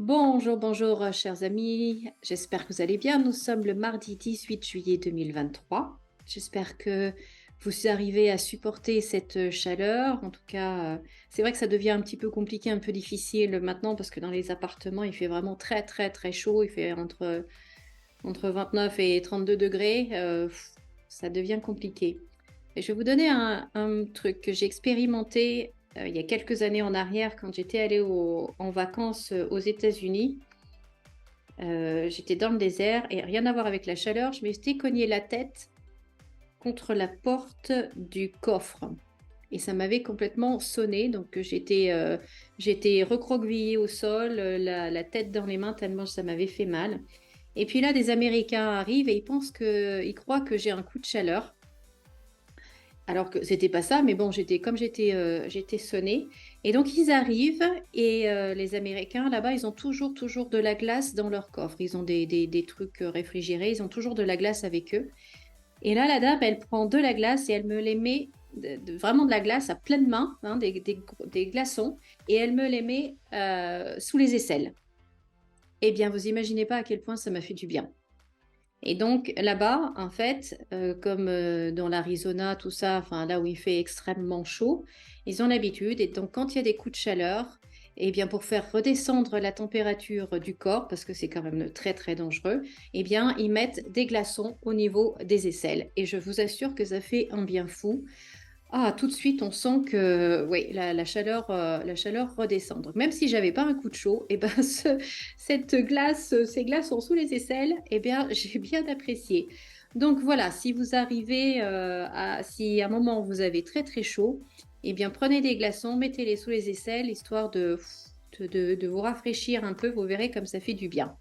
Bonjour, bonjour, chers amis. J'espère que vous allez bien. Nous sommes le mardi 18 juillet 2023. J'espère que vous arrivez à supporter cette chaleur. En tout cas, c'est vrai que ça devient un petit peu compliqué, un peu difficile maintenant parce que dans les appartements, il fait vraiment très, très, très chaud. Il fait entre 29 et 32 degrés. Ça devient compliqué. Et je vais vous donner un truc que j'ai expérimenté il y a quelques années en arrière quand j'étais allée en vacances aux États-Unis. J'étais dans le désert et rien à voir avec la chaleur, je m'étais cogné la tête contre la porte du coffre. Et ça m'avait complètement sonné, donc j'étais recroquevillée au sol, la tête dans les mains tellement ça m'avait fait mal. Et puis là, des Américains arrivent et ils croient que j'ai un coup de chaleur. Alors que c'était pas ça, mais bon, j'étais sonnée. Et donc ils arrivent et les Américains là-bas, ils ont toujours de la glace dans leur coffre. Ils ont des trucs réfrigérés, ils ont toujours de la glace avec eux. Et là, la dame, elle prend de la glace et elle me les met vraiment de la glace à pleine main, hein, des glaçons, et elle me les met sous les aisselles. Eh bien, vous imaginez pas à quel point ça m'a fait du bien. Et donc là-bas, en fait, comme dans l'Arizona, tout ça, enfin là où il fait extrêmement chaud, ils ont l'habitude. Et donc quand il y a des coups de chaleur, eh bien pour faire redescendre la température du corps, parce que c'est quand même très très dangereux, eh bien ils mettent des glaçons au niveau des aisselles. Et je vous assure que ça fait un bien fou. Ah, tout de suite, on sent que oui, la chaleur redescend. Donc, même si j'avais pas un coup de chaud, et ben ces glaces sont sous les aisselles, et bien j'ai bien apprécié. Donc voilà, si vous arrivez si à un moment vous avez très très chaud, et bien prenez des glaçons, mettez-les sous les aisselles, histoire de vous rafraîchir un peu. Vous verrez comme ça fait du bien.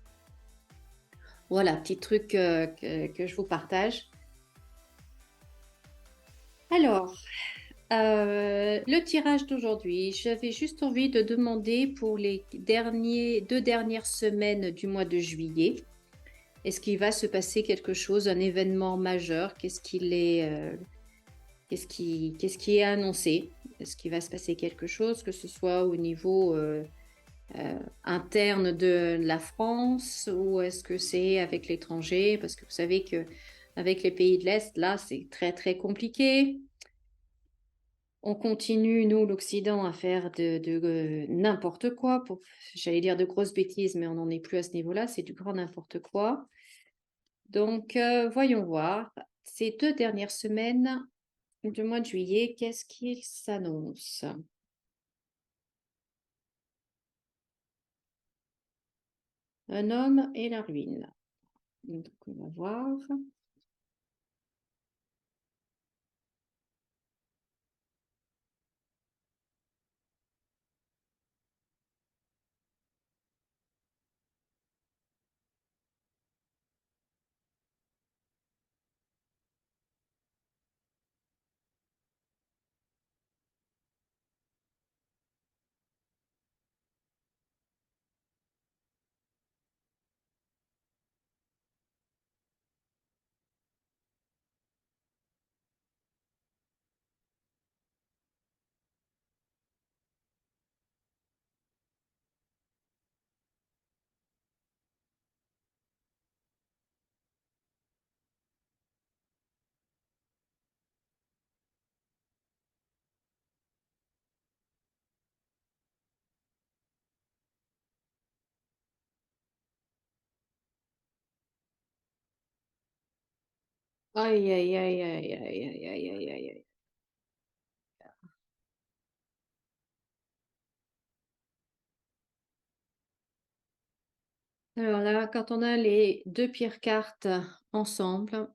Voilà, petit truc que je vous partage. Alors. Le tirage d'aujourd'hui, j'avais juste envie de demander pour les deux dernières semaines du mois de juillet, est-ce qu'il va se passer quelque chose, un événement majeur? Qu'est-ce qui est annoncé? Est-ce qu'il va se passer quelque chose, que ce soit au niveau interne de la France ou est-ce que c'est avec l'étranger? Parce que vous savez que avec les pays de l'Est, là, c'est très très compliqué. On continue, nous, l'Occident, à faire de n'importe quoi. J'allais dire de grosses bêtises, mais on n'en est plus à ce niveau-là. C'est du grand n'importe quoi. Donc, voyons voir. Ces deux dernières semaines du mois de juillet, qu'est-ce qui s'annonce? Un homme et la ruine. Donc, on va voir. Aïe, aïe, aïe, aïe, aïe, aïe, aïe, aïe, aïe, aïe. Alors là, quand on a les deux pires cartes ensemble,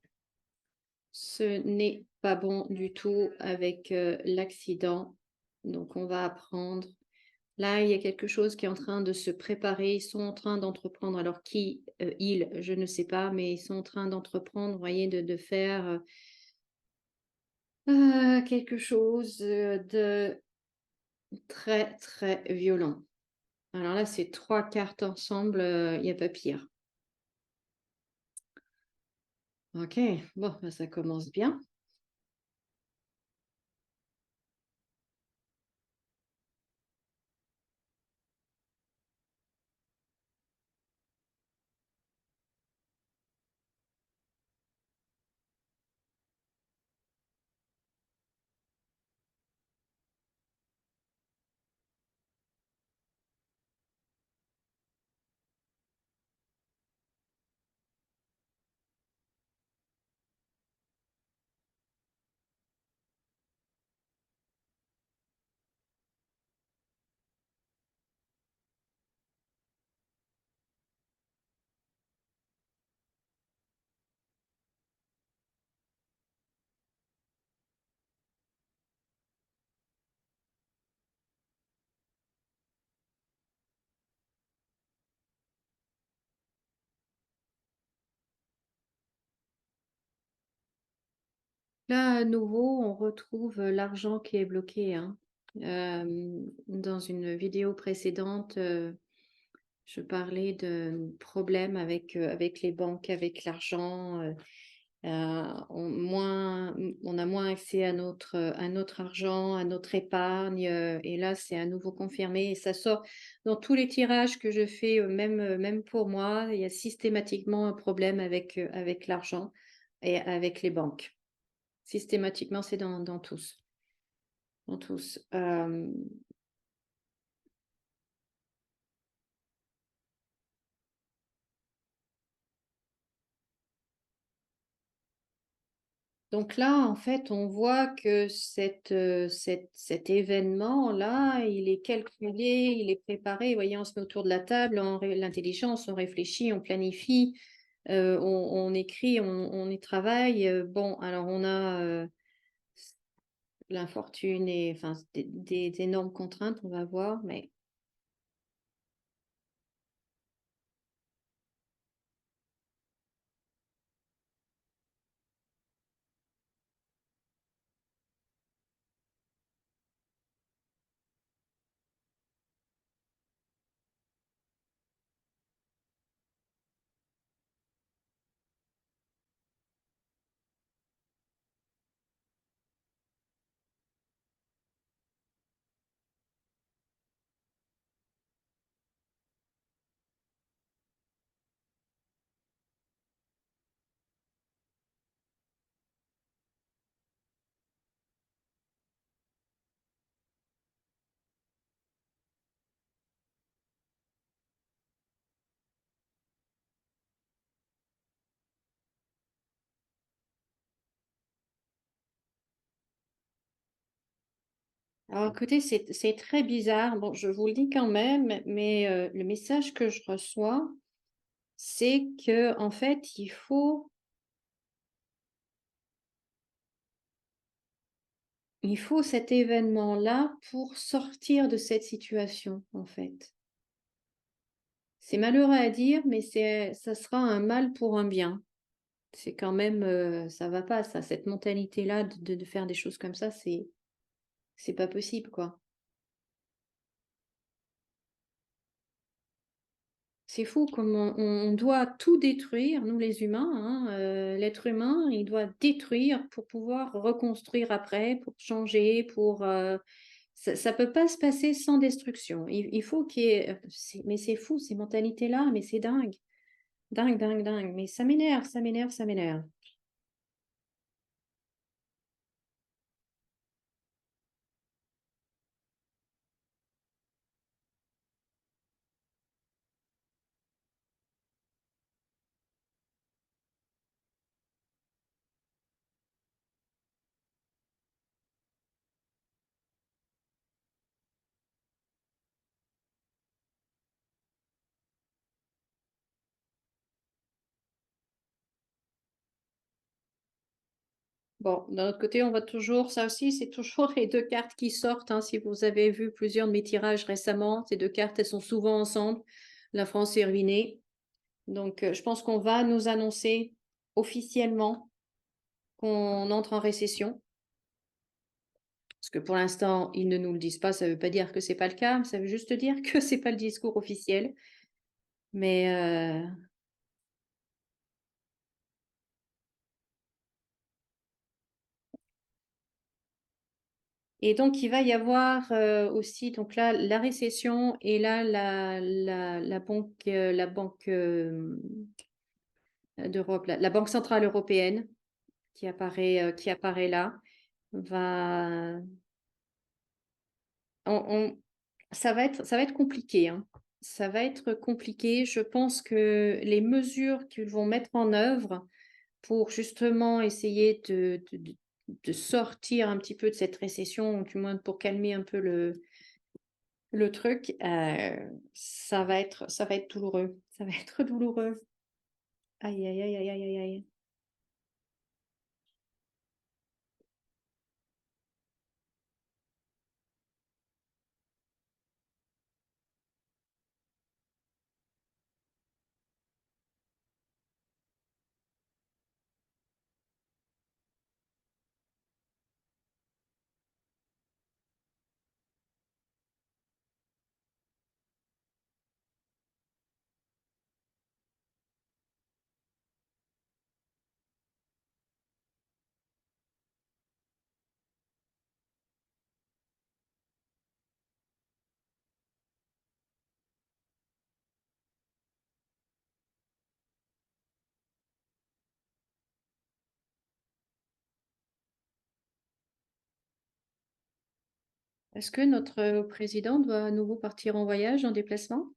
ce n'est pas bon du tout avec l'accident. Donc, on va apprendre. Là, il y a quelque chose qui est en train de se préparer. Ils sont en train d'entreprendre. Alors, qui, ils, je ne sais pas, mais ils sont en train d'entreprendre, vous voyez, de faire quelque chose de très, très violent. Alors là, c'est trois cartes ensemble, il n'y a pas pire. Ok, bon, ben, ça commence bien. Là, à nouveau, on retrouve l'argent qui est bloqué, hein. Dans une vidéo précédente, je parlais de problèmes avec les banques, avec l'argent. On a moins accès à notre argent, à notre épargne. Et là, c'est à nouveau confirmé. Et ça sort dans tous les tirages que je fais, même pour moi. Il y a systématiquement un problème avec l'argent et avec les banques. Systématiquement, c'est dans tous. Dans tous. Donc là, en fait, on voit que cet événement-là, il est calculé, il est préparé. Vous voyez, on se met autour de la table, l'intelligence, on réfléchit, on planifie, on écrit, on y travaille. Bon, alors on a l'infortune et enfin des énormes contraintes, on va voir, mais alors écoutez, c'est très bizarre. Bon, je vous le dis quand même, mais le message que je reçois, c'est que en fait, il faut cet événement-là pour sortir de cette situation, en fait. C'est malheureux à dire, mais ça sera un mal pour un bien. C'est quand même, ça va pas, ça. Cette mentalité-là de faire des choses comme ça, c'est pas possible, quoi. C'est fou comme on doit tout détruire, nous les humains, hein, l'être humain, il doit détruire pour pouvoir reconstruire après, pour changer, ça peut pas se passer sans destruction. Il faut qu'il y ait, mais c'est fou ces mentalités-là, mais c'est dingue. Dingue, dingue, dingue. Mais ça m'énerve, ça m'énerve, ça m'énerve. Bon, d'un autre côté, on va toujours, ça aussi, c'est toujours les deux cartes qui sortent, hein. Si vous avez vu plusieurs de mes tirages récemment, ces deux cartes, elles sont souvent ensemble. La France est ruinée. Donc, je pense qu'on va nous annoncer officiellement qu'on entre en récession. Parce que pour l'instant, ils ne nous le disent pas. Ça ne veut pas dire que c'est pas le cas. Ça veut juste dire que c'est pas le discours officiel. Mais et donc il va y avoir aussi donc là la récession et là la banque d'Europe, la Banque centrale européenne qui apparaît là va on, on- ça va être compliqué, hein. Ça va être compliqué. Je pense que les mesures qu'ils vont mettre en œuvre pour justement essayer de sortir un petit peu de cette récession, ou du moins pour calmer un peu le truc, ça va être douloureux. Ça va être douloureux. Aïe, aïe, aïe, aïe, aïe, aïe, aïe. Est-ce que notre président doit à nouveau partir en voyage, en déplacement?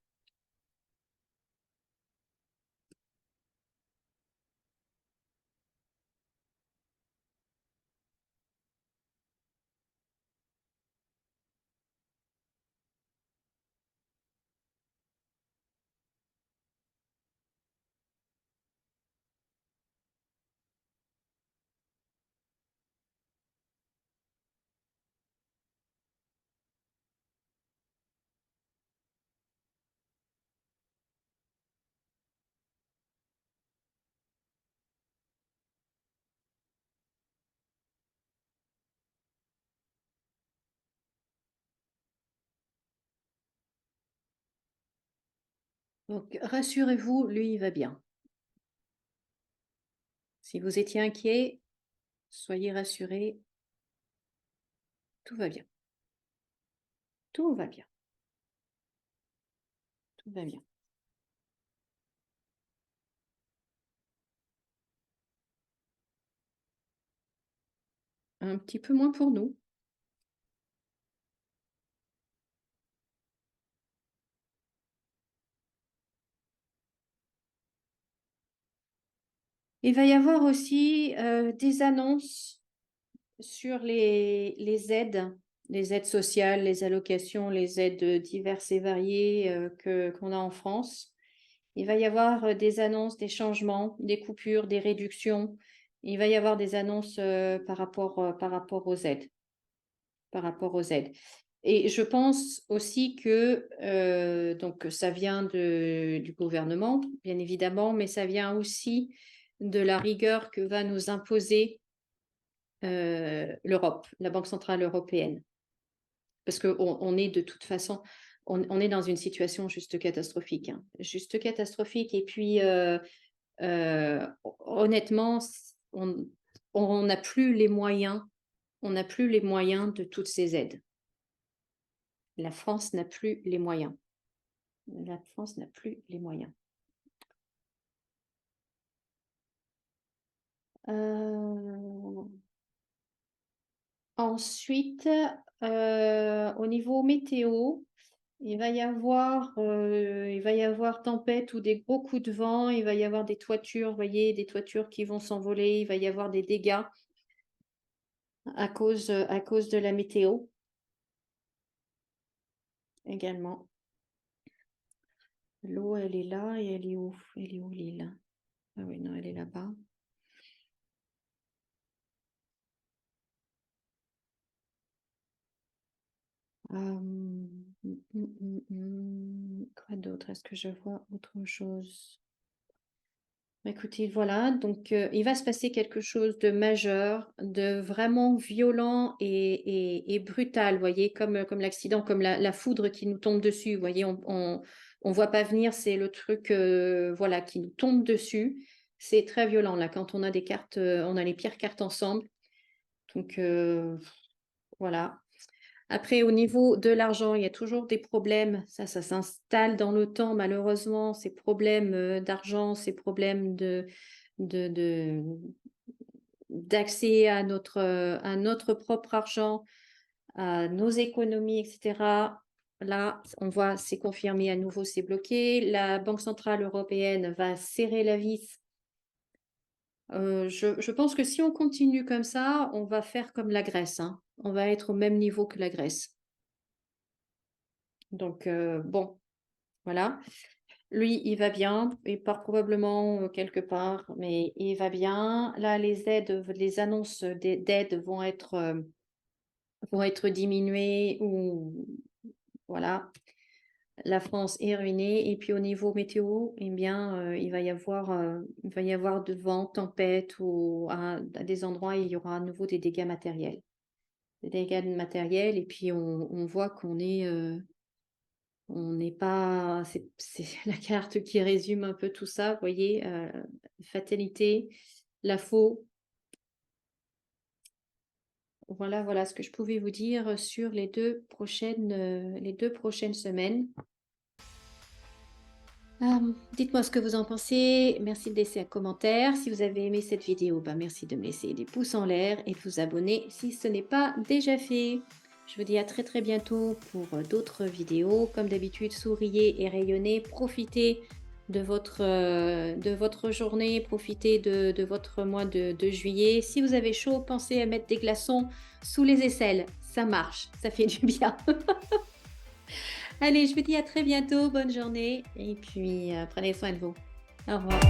Donc, rassurez-vous, lui, il va bien. Si vous étiez inquiet, soyez rassurés, tout va bien. Tout va bien. Tout va bien. Un petit peu moins pour nous. Il va y avoir aussi des annonces sur les aides sociales, les allocations, les aides diverses et variées qu'on a en France. Il va y avoir des annonces, des changements, des coupures, des réductions. Il va y avoir des annonces par rapport aux aides. Par rapport aux aides. Et je pense aussi que donc ça vient du gouvernement, bien évidemment, mais ça vient aussi de la rigueur que va nous imposer l'Europe, la Banque centrale européenne. Parce qu'on est de toute façon, on est dans une situation juste catastrophique, hein. Juste catastrophique. Et puis, honnêtement, on n'a plus les moyens, on n'a plus les moyens de toutes ces aides. La France n'a plus les moyens. La France n'a plus les moyens. Ensuite, au niveau météo, il va y avoir tempête ou des gros coups de vent. Il va y avoir des toitures, vous voyez, des toitures qui vont s'envoler. Il va y avoir des dégâts à cause de la météo également. L'eau, elle est là et elle est où? Elle est où l'île? Ah oui, non, elle est là-bas. Quoi d'autre? Est-ce que je vois autre chose? Écoutez, voilà, donc il va se passer quelque chose de majeur, de vraiment violent et brutal, vous voyez, comme l'accident, comme la foudre qui nous tombe dessus, vous voyez, on voit pas venir, c'est le truc, voilà, qui nous tombe dessus. C'est très violent, là, quand on a des cartes, on a les pires cartes ensemble. Donc, voilà. Après, au niveau de l'argent, il y a toujours des problèmes. Ça s'installe dans le temps, malheureusement, ces problèmes d'argent, ces problèmes de, de- d'accès à notre propre argent, à nos économies, etc. Là, on voit, c'est confirmé à nouveau, c'est bloqué. La Banque centrale européenne va serrer la vis. Je pense que si on continue comme ça, on va faire comme la Grèce, hein. On va être au même niveau que la Grèce. Donc, bon, voilà. Lui, il va bien. Il part probablement quelque part, mais il va bien. Là, les annonces d'aides vont être diminuées ou voilà. La France est ruinée. Et puis au niveau météo, eh bien, il va y avoir de vent, tempête ou à des endroits, il y aura à nouveau des dégâts matériels. Des dégâts matériels. Et puis on voit on n'est pas, c'est la carte qui résume un peu tout ça, vous voyez, fatalité, la faux. Voilà, voilà ce que je pouvais vous dire sur les 2 prochaines semaines. Dites-moi ce que vous en pensez. Merci de laisser un commentaire. Si vous avez aimé cette vidéo, merci de me laisser des pouces en l'air et de vous abonner si ce n'est pas déjà fait. Je vous dis à très très bientôt pour d'autres vidéos. Comme d'habitude, souriez et rayonnez. Profitez de votre journée, profitez de votre mois de juillet. Si vous avez chaud, pensez à mettre des glaçons sous les aisselles. Ça marche, ça fait du bien. Allez, je vous dis à très bientôt. Bonne journée et puis prenez soin de vous. Au revoir.